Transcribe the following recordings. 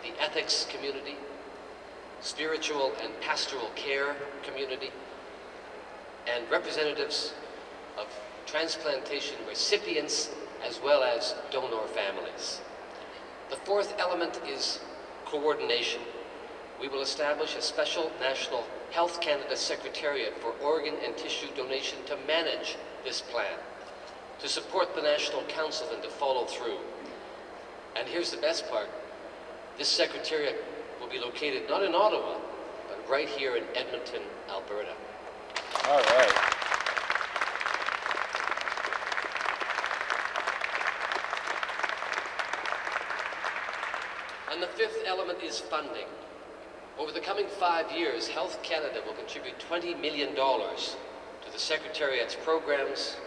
the ethics community, spiritual and pastoral care community, and representatives of transplantation recipients as well as donor families. The fourth element is coordination. We will establish a special National Health Canada Secretariat for organ and tissue donation to manage this plan, to support the National Council and to follow through. And here's the best part. This Secretariat will be located not in Ottawa, but right here in Edmonton, Alberta. All right. And the fifth element is funding. Over the coming 5 years, Health Canada will contribute $20 million to the Secretariat's programs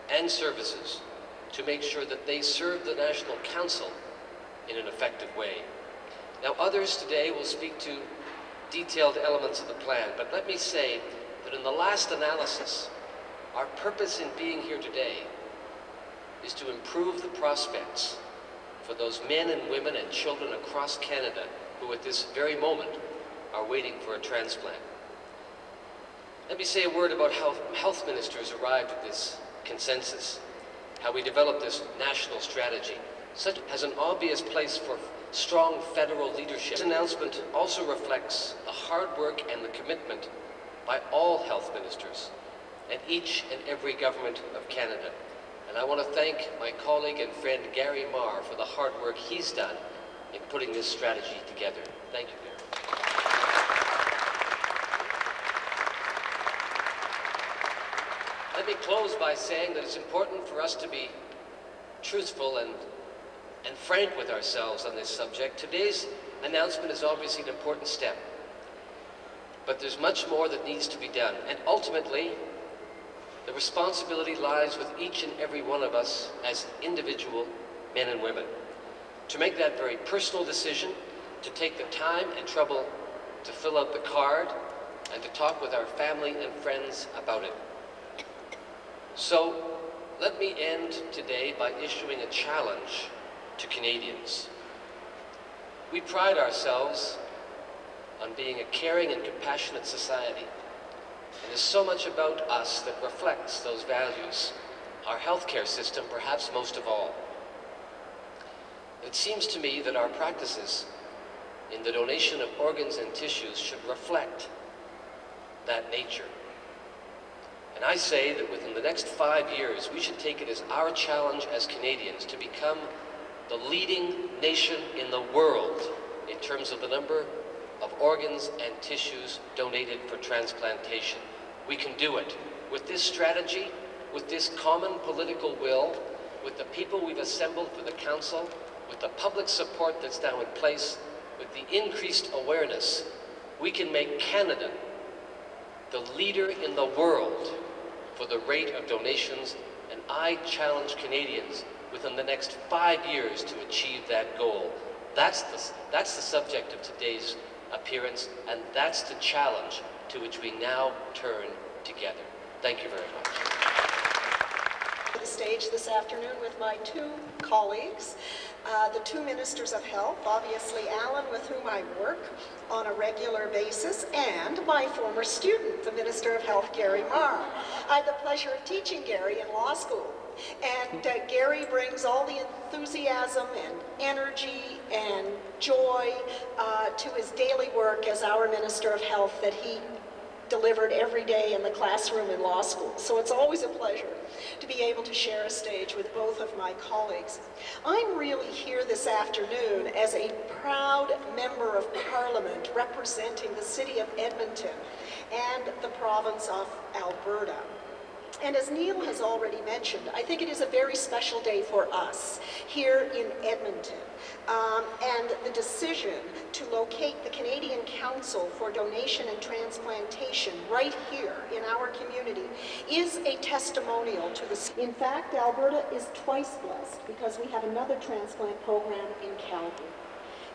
and services to make sure that they serve the National Council in an effective way. Now, others today will speak to detailed elements of the plan, but let me say that in the last analysis, our purpose in being here today is to improve the prospects for those men and women and children across Canada who at this very moment are waiting for a transplant. Let me say a word about how health ministers arrived at this consensus, how we developed this national strategy. Such has an obvious place for strong federal leadership. This announcement also reflects the hard work and the commitment by all health ministers and each and every government of Canada. And I want to thank my colleague and friend Gary Marr for the hard work he's done in putting this strategy together. Thank you, Gary. Let me close by saying that it's important for us to be truthful and frank with ourselves on this subject. Today's announcement is obviously an important step, but there's much more that needs to be done. And ultimately, the responsibility lies with each and every one of us as individual men and women to make that very personal decision, to take the time and trouble to fill out the card, and to talk with our family and friends about it. So, let me end today by issuing a challenge to Canadians. We pride ourselves on being a caring and compassionate society, and there's so much about us that reflects those values, our healthcare system perhaps most of all. It seems to me that our practices in the donation of organs and tissues should reflect that nature. And I say that within the next 5 years, we should take it as our challenge as Canadians to become the leading nation in the world in terms of the number of organs and tissues donated for transplantation. We can do it. With this strategy, with this common political will, with the people we've assembled for the Council, with the public support that's now in place, with the increased awareness, we can make Canada the leader in the world for the rate of donations, and I challenge Canadians within the next 5 years to achieve that goal. That's the subject of today's appearance, and that's the challenge to which we now turn together. Thank you very much. The stage this afternoon with my two colleagues, the two ministers of health, obviously Alan, with whom I work on a regular basis, and my former student, the Minister of Health, Gary Marr. I had the pleasure of teaching Gary in law school, and Gary brings all the enthusiasm and energy and joy to his daily work as our Minister of Health that he delivered every day in the classroom in law school. So it's always a pleasure to be able to share a stage with both of my colleagues. I'm really here this afternoon as a proud member of Parliament representing the city of Edmonton and the province of Alberta. And as Neil has already mentioned, I think it is a very special day for us here in Edmonton. And the decision to locate the Canadian Council for Donation and Transplantation right here in our community is a testimonial to the... In fact, Alberta is twice blessed because we have another transplant program in Calgary.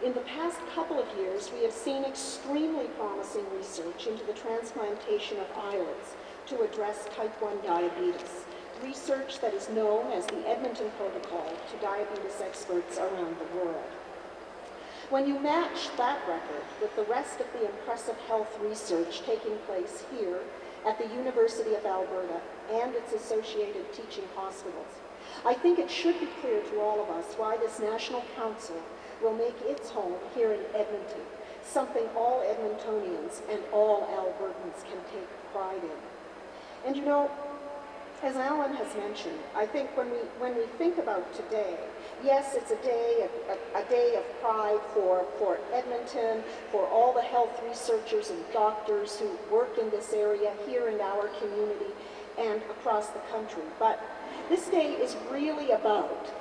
In the past couple of years, we have seen extremely promising research into the transplantation of islets to address type 1 diabetes, research that is known as the Edmonton Protocol to diabetes experts around the world. When you match that record with the rest of the impressive health research taking place here at the University of Alberta and its associated teaching hospitals, I think it should be clear to all of us why this National Council will make its home here in Edmonton, something all Edmontonians and all Albertans can take pride in. And you know, as Alan has mentioned, I think when we think about today, yes, it's a day of pride for Edmonton, for all the health researchers and doctors who work in this area here in our community and across the country. But this day is really about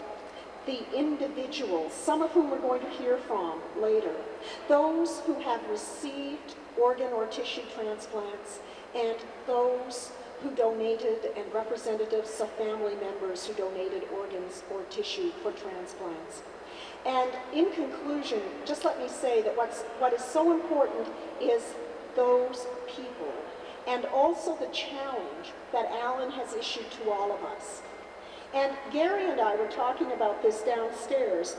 the individuals, some of whom we're going to hear from later, those who have received organ or tissue transplants, and those who donated, and representatives of family members who donated organs or tissue for transplants. And in conclusion, just let me say that what is so important is those people, and also the challenge that Alan has issued to all of us. And Gary and I were talking about this downstairs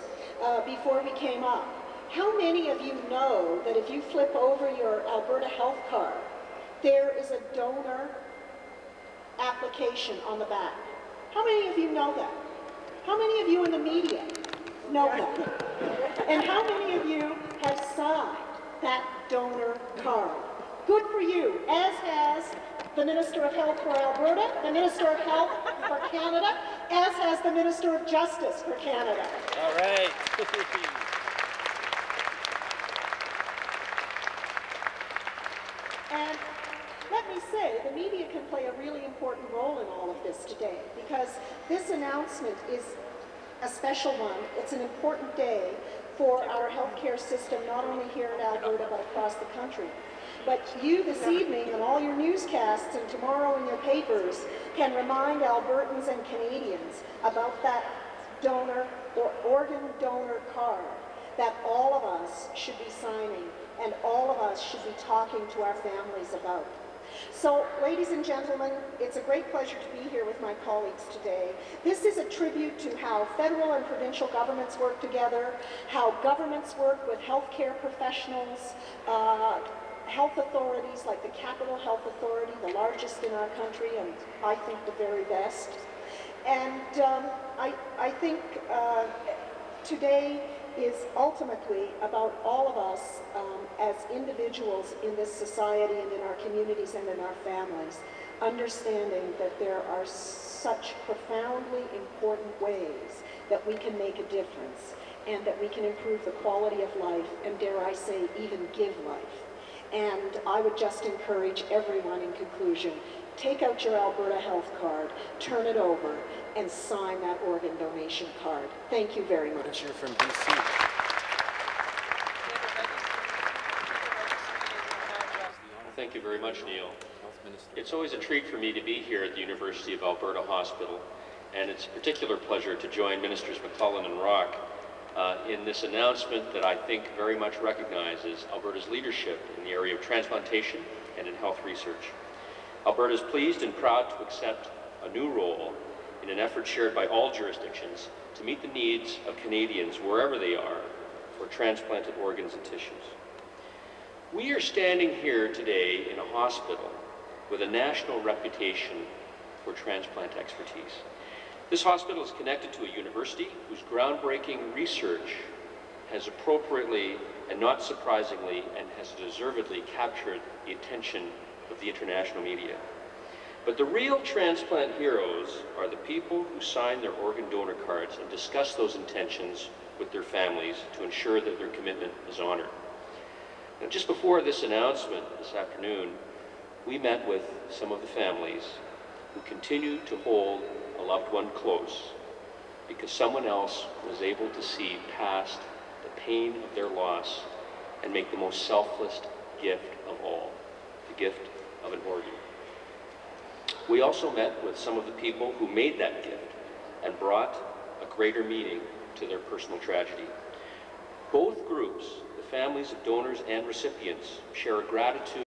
before we came up. How many of you know that if you flip over your Alberta health card, there is a donor application on the back? How many of you know that? How many of you in the media know that? And how many of you have signed that donor card? Good for you, as has the Minister of Health for Alberta, the Minister of Health for Canada, as has the Minister of Justice for Canada. All right. And let me say, the media can play a really important role in all of this today, because this announcement is a special one. It's an important day for our healthcare system, not only here in Alberta, but across the country. But you this evening, and all your newscasts, and tomorrow in your papers, can remind Albertans and Canadians about that donor or organ donor card that all of us should be signing, and all of us should be talking to our families about. So, ladies and gentlemen, it's a great pleasure to be here with my colleagues today. This is a tribute to how federal and provincial governments work together, how governments work with healthcare professionals, health authorities like the Capital Health Authority, the largest in our country, and I think the very best. And I think today is ultimately about all of us as individuals in this society and in our communities and in our families, understanding that there are such profoundly important ways that we can make a difference, and that we can improve the quality of life, and dare I say, even give life. And I would just encourage everyone in conclusion, take out your Alberta health card, turn it over, and sign that organ donation card. Thank you very much. You're from BC. Thank you very much, Neil. It's always a treat for me to be here at the University of Alberta Hospital, and it's a particular pleasure to join Ministers McClellan and Rock in this announcement that I think very much recognizes Alberta's leadership in the area of transplantation and in health research. Alberta is pleased and proud to accept a new role in an effort shared by all jurisdictions to meet the needs of Canadians wherever they are for transplanted organs and tissues. We are standing here today in a hospital with a national reputation for transplant expertise. This hospital is connected to a university whose groundbreaking research has appropriately and not surprisingly and has deservedly captured the attention of the international media. But the real transplant heroes are the people who sign their organ donor cards and discuss those intentions with their families to ensure that their commitment is honored. Now, just before this announcement this afternoon, we met with some of the families who continue to hold a loved one close because someone else was able to see past the pain of their loss and make the most selfless gift of all, the gift of an organ. We also met with some of the people who made that gift and brought a greater meaning to their personal tragedy. Both groups, the families of donors and recipients, share a gratitude